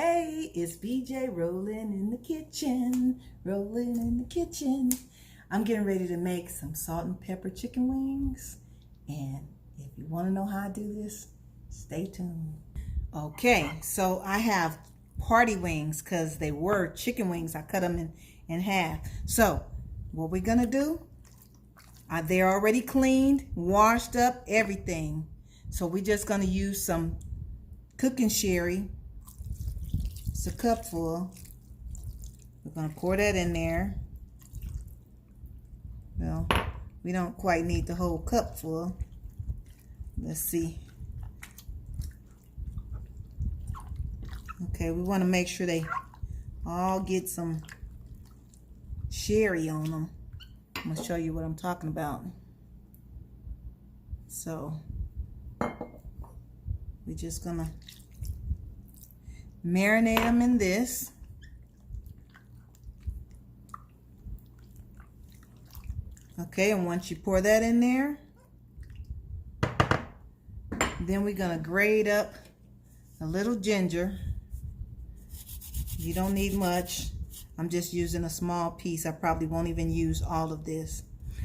Hey, it's BJ rolling in the kitchen, rolling in the kitchen. I'm getting ready to make some salt and pepper chicken wings. And if you want to know how I do this, stay tuned. Okay, so I have party wings because they were chicken wings. I cut them in half. So what we're going to do, they're already cleaned, washed up, everything. So we're just going to use some cooking sherry. It's a cup full. We're going to pour that in there. Well, we don't quite need the whole cup full. Let's see. Okay, we want to make sure they all get some sherry on them. I'm going to show you what I'm talking about. So, we're just going to marinate them in this. Okay, and once you pour that in there, then we're going to grate up a little ginger. You don't need much. I'm just using a small piece. I probably won't even use all of this.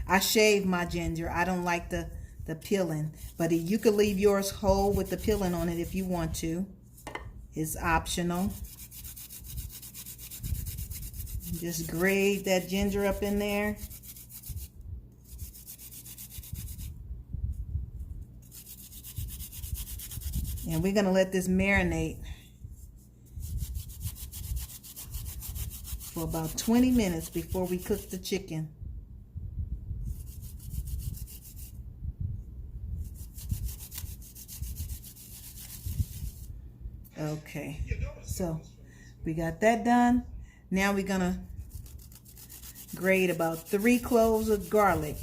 I shave my ginger. I don't like the peeling, but you could leave yours whole with the peeling on it if you want to. It's optional. Just grate that ginger up in there. And we're going to let this marinate for about 20 minutes before we cook the chicken. Okay, so we got that done. Now we're going to grate about 3 cloves of garlic.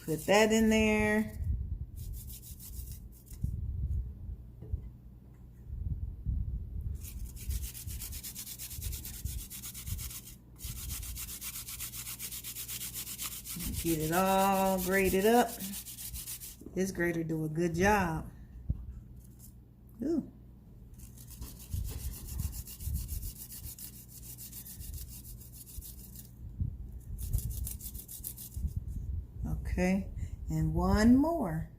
Put that in there. Get it all grated up. This grater do a good job. Ooh. Okay, and one more.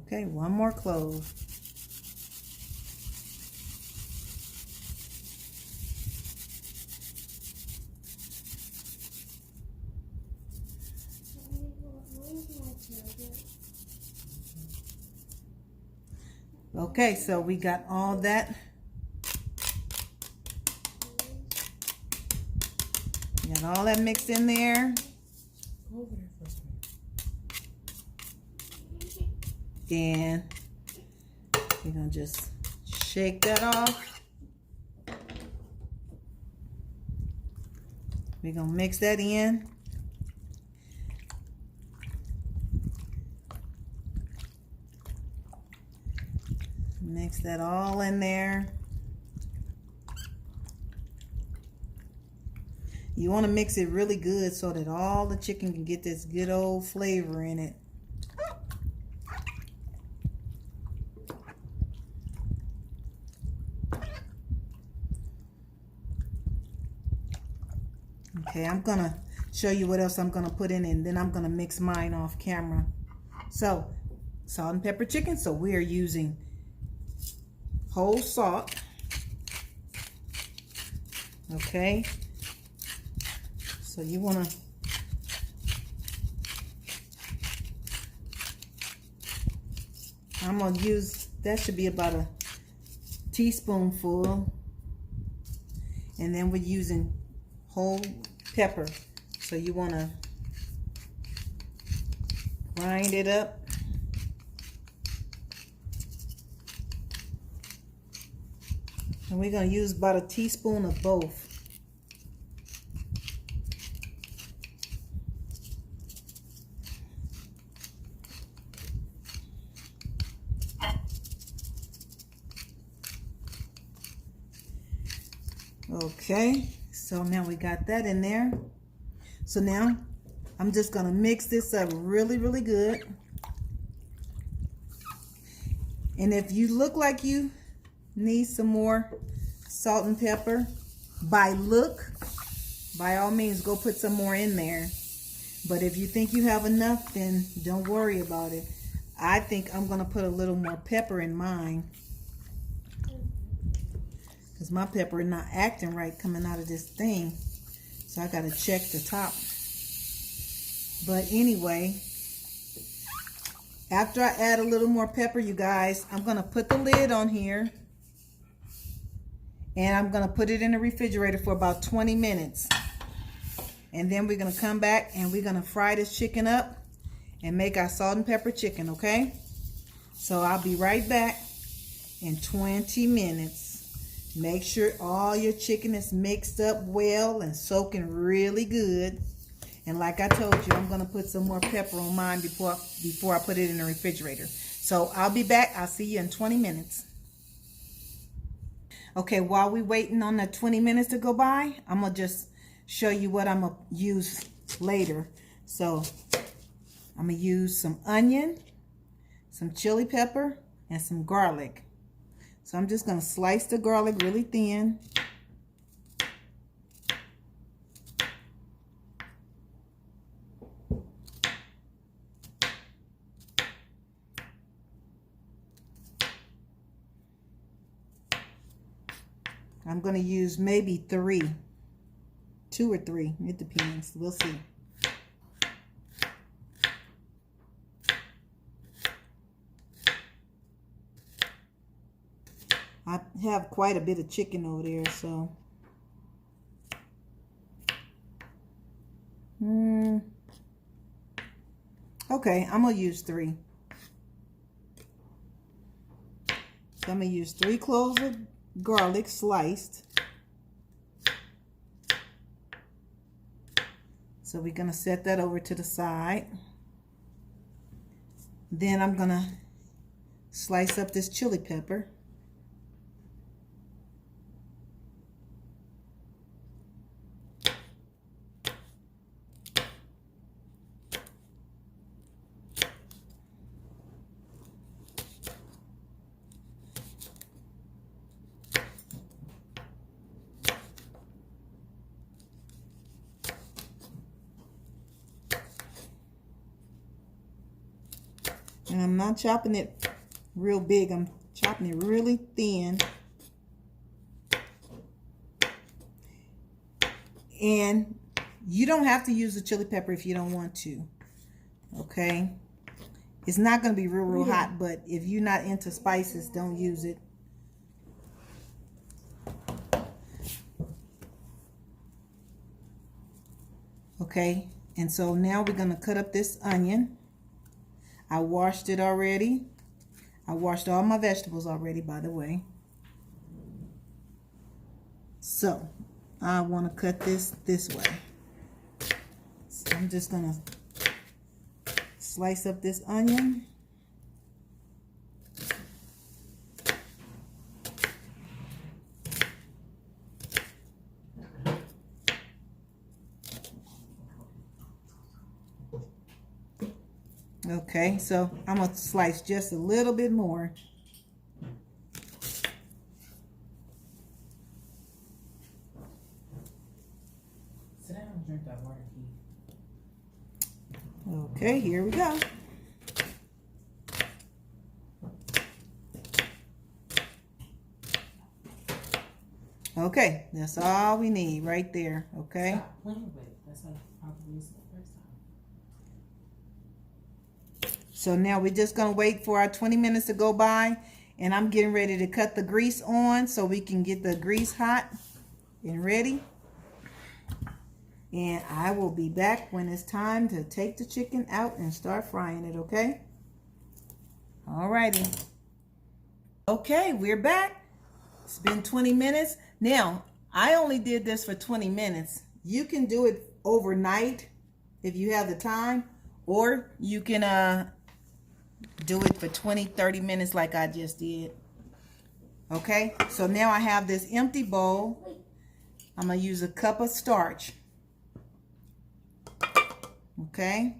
Okay, one more clove. Okay, so we got all that. We got all that mixed in there. And we're gonna just shake that off. We're gonna mix that in. Mix that all in there. You want to mix it really good so that all the chicken can get this good old flavor in it. Okay, I'm gonna show you what else I'm gonna put in, and then I'm gonna mix mine off camera. So, salt and pepper chicken. So we are using whole salt. Okay, so you want to I'm gonna use, that should be about a teaspoonful, and then we're using whole pepper, so you want to grind it up. And we're going to use about a teaspoon of both. Okay, so now we got that in there. So now I'm just gonna mix this up really, really good. And if you look like you need some more salt and pepper, by all means, go put some more in there. But if you think you have enough, then don't worry about it. I think I'm gonna put a little more pepper in mine, because my pepper is not acting right coming out of this thing. So I gotta check the top. But anyway, after I add a little more pepper, you guys, I'm gonna put the lid on here. And I'm gonna put it in the refrigerator for about 20 minutes. And then we're gonna come back and we're gonna fry this chicken up and make our salt and pepper chicken, okay? So I'll be right back in 20 minutes. Make sure all your chicken is mixed up well and soaking really good. And like I told you, I'm gonna put some more pepper on mine before I put it in the refrigerator. So I'll be back. I'll see you in 20 minutes. Okay, while we waiting on the 20 minutes to go by, I'm gonna just show you what I'm gonna use later. So I'm gonna use some onion, some chili pepper, and some garlic. So I'm just gonna slice the garlic really thin. I'm going to use maybe 2 or 3. It depends. We'll see. I have quite a bit of chicken over there, so. Okay, I'm going to use 3. So I'm going to use 3 cloves of garlic sliced. So we're going to set that over to the side. Then I'm going to slice up this chili pepper. And I'm not chopping it real big. I'm chopping it really thin. And you don't have to use the chili pepper if you don't want to. Okay? It's not going to be real hot, but if you're not into spices, don't use it. Okay? And so now we're going to cut up this onion. I washed it already. I washed all my vegetables already, by the way. So I want to cut this way. So I'm just going to slice up this onion. Okay, so I'm going to slice just a little bit more. Sit down and drink that water, Keith. Okay, here we go. Okay, that's all we need right there, okay? Stop playing with it. That's like probably the first time. So now we're just going to wait for our 20 minutes to go by. And I'm getting ready to cut the grease on so we can get the grease hot and ready. And I will be back when it's time to take the chicken out and start frying it, okay? Alrighty. Okay, we're back. It's been 20 minutes. Now, I only did this for 20 minutes. You can do it overnight if you have the time. Or you can do it for 20-30 minutes like I just did. Okay, so now I have this empty bowl. I'm gonna use a cup of starch. Okay.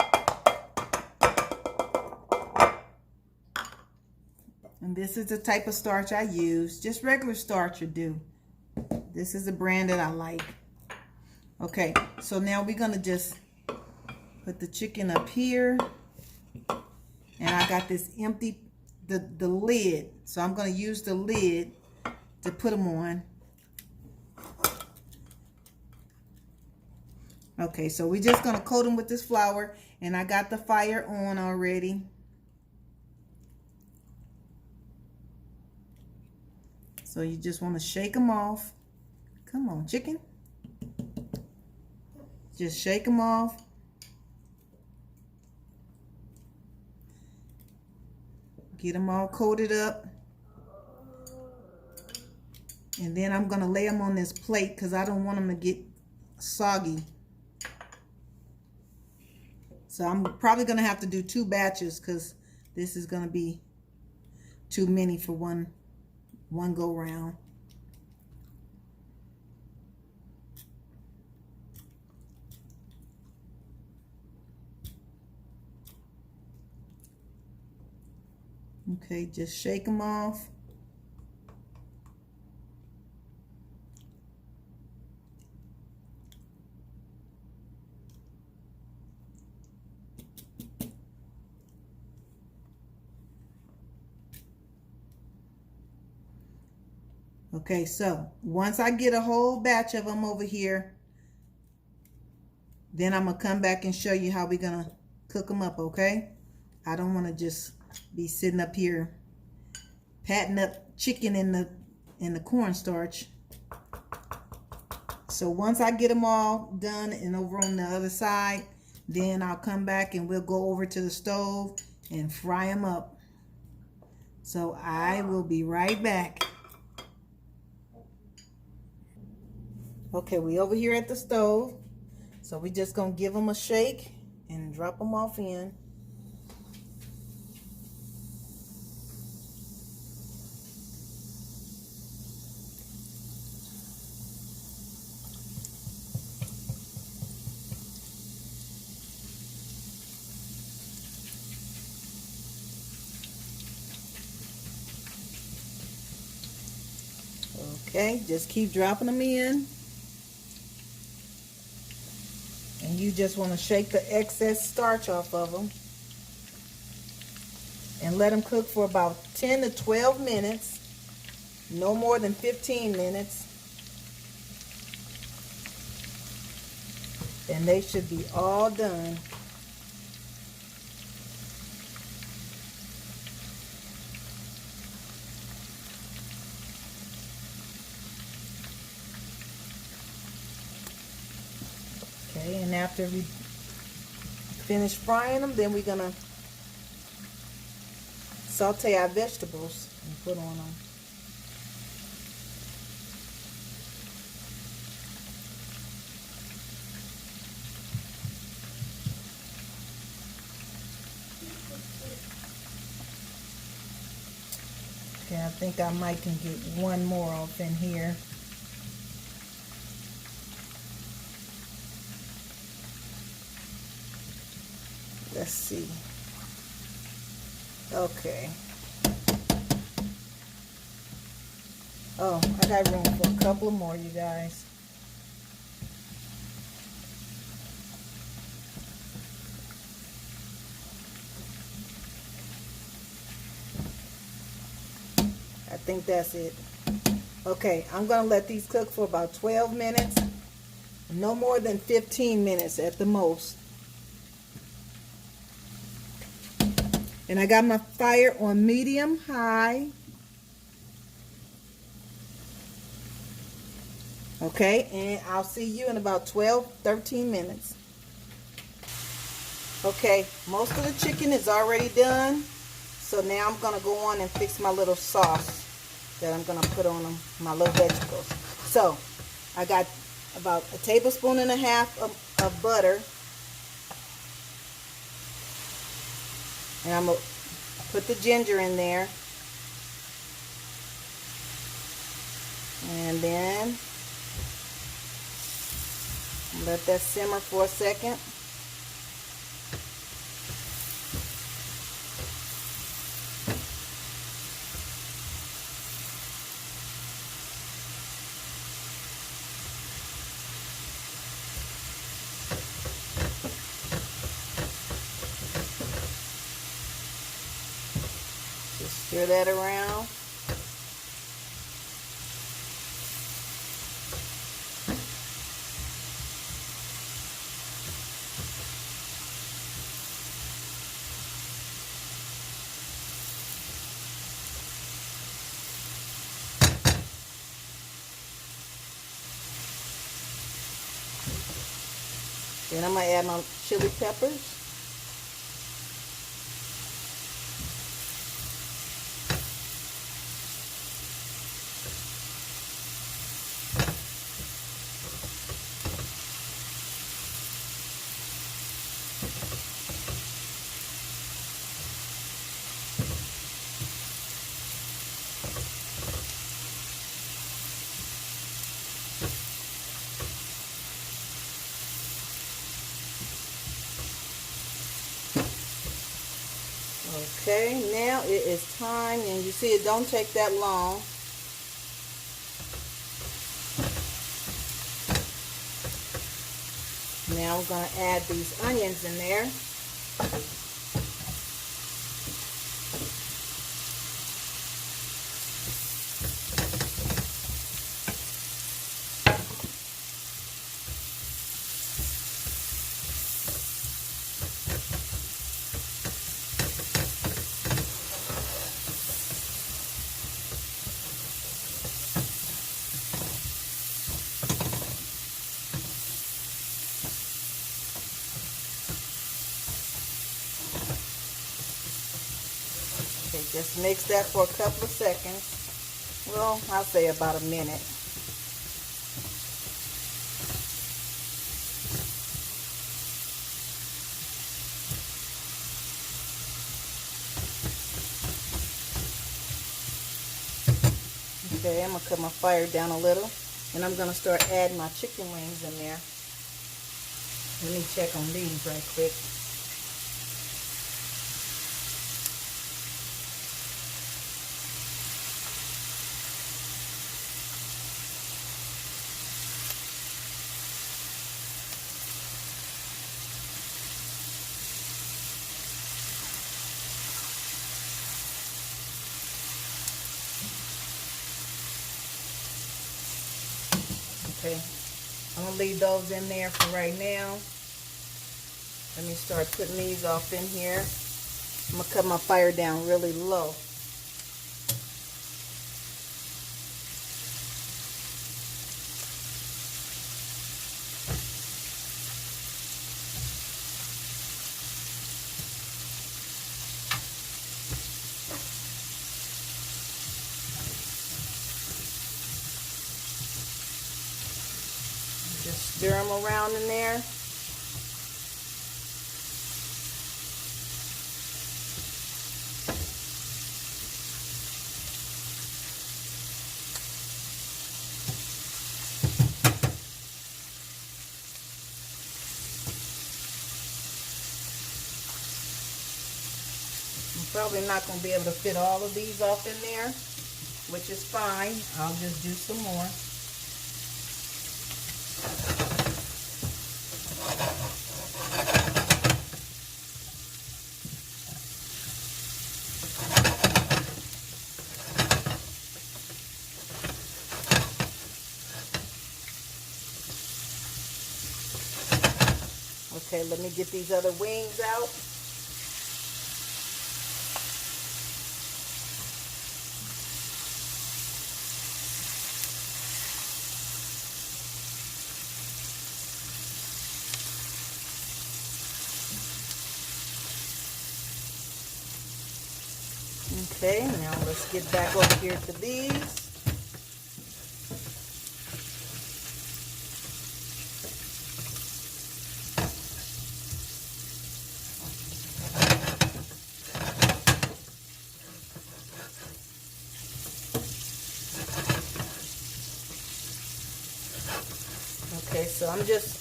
And this is the type of starch I use. Just regular starch would do. This is the brand that I like. Okay, so now we're gonna just put the chicken up here. And I got this empty, the lid. So I'm gonna use the lid to put them on. Okay, so we're just gonna coat them with this flour, and I got the fire on already. So you just want to shake them off. Come on, chicken. Just shake them off. Get them all coated up. And then I'm gonna lay them on this plate because I don't want them to get soggy. So I'm probably gonna have to do 2 batches because this is gonna be too many for one go round. Okay, just shake them off. Okay, so once I get a whole batch of them over here, then I'm gonna come back and show you how we're gonna cook them up, okay? I don't want to just be sitting up here patting up chicken in the cornstarch. So once I get them all done and over on the other side, then I'll come back and we'll go over to the stove and fry them up. So I will be right back. Okay, we over here at the stove. So we just gonna give them a shake and drop them off in. Okay, just keep dropping them in. And you just want to shake the excess starch off of them. And let them cook for about 10 to 12 minutes. No more than 15 minutes. And they should be all done. Okay, and after we finish frying them, then we're gonna saute our vegetables and put on them. Okay, I think I might can get one more off in here. Let's see. Okay. Oh, I got room for a couple more, you guys. I think that's it. Okay, I'm going to let these cook for about 12 minutes. No more than 15 minutes at the most. And I got my fire on medium high. Okay, and I'll see you in about 12-13 minutes. Okay, most of the chicken is already done. So now I'm going to go on and fix my little sauce that I'm going to put on them, my little vegetables. So I got about 1.5 tablespoons of butter. And I'm going to put the ginger in there. And then let that simmer for a second. Just stir that around. Then I'm going to add my chili peppers. Okay, now it is time, and you see it don't take that long. Now we're going to add these onions in there. Okay, just mix that for a couple of seconds. Well, I'll say about a minute. Okay, I'm going to cut my fire down a little, and I'm going to start adding my chicken wings in there. Let me check on these right quick. Okay, I'm going to leave those in there for right now. Let me start putting these off in here. I'm going to cut my fire down really low. Just stir them around in there. I'm probably not going to be able to fit all of these off in there, which is fine. I'll just do some more. Okay, let me get these other wings out. Okay, now let's get back over here to these. Okay, so I'm just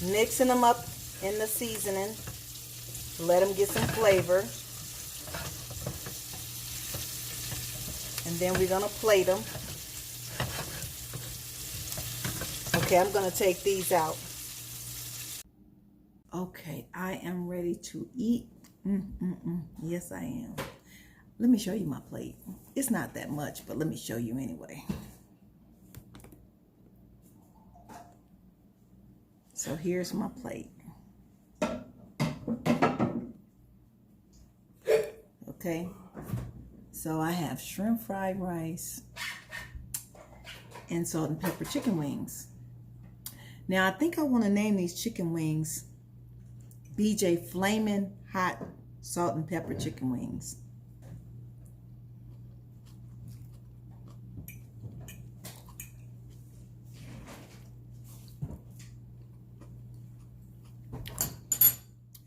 mixing them up in the seasoning to let them get some flavor. And then we're going to plate them. Okay, I'm going to take these out. Okay, I am ready to eat. Yes, I am. Let me show you my plate. It's not that much, but let me show you anyway. So here's my plate. Okay. So I have shrimp fried rice and salt and pepper chicken wings. Now I think I want to name these chicken wings BJ Flamin' Hot Salt and Pepper Chicken Wings.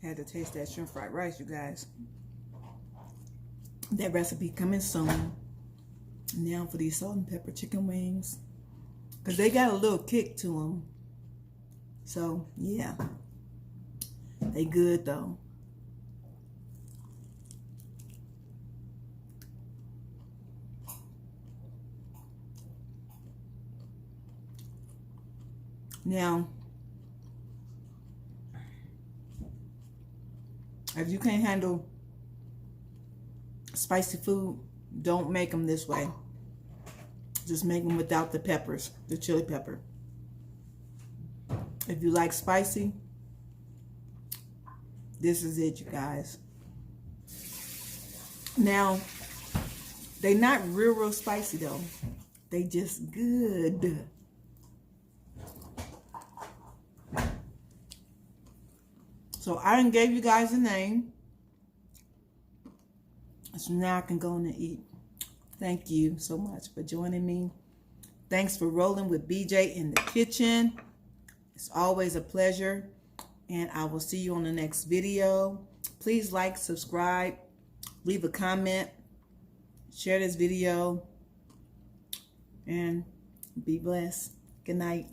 Had to taste that shrimp fried rice, you guys. That recipe coming soon. Now for these salt and pepper chicken wings, because they got a little kick to them. So yeah, they good though. Now, if you can't handle spicy food, don't make them this way. Just make them without the peppers, the chili pepper. If you like spicy, this is it, you guys. Now, they not real spicy though. They just good. So I done gave you guys a name. So now I can go in and eat. Thank you so much for joining me. Thanks for rolling with BJ in the kitchen. It's always a pleasure. And I will see you on the next video. Please like, subscribe, leave a comment, share this video, and be blessed. Good night.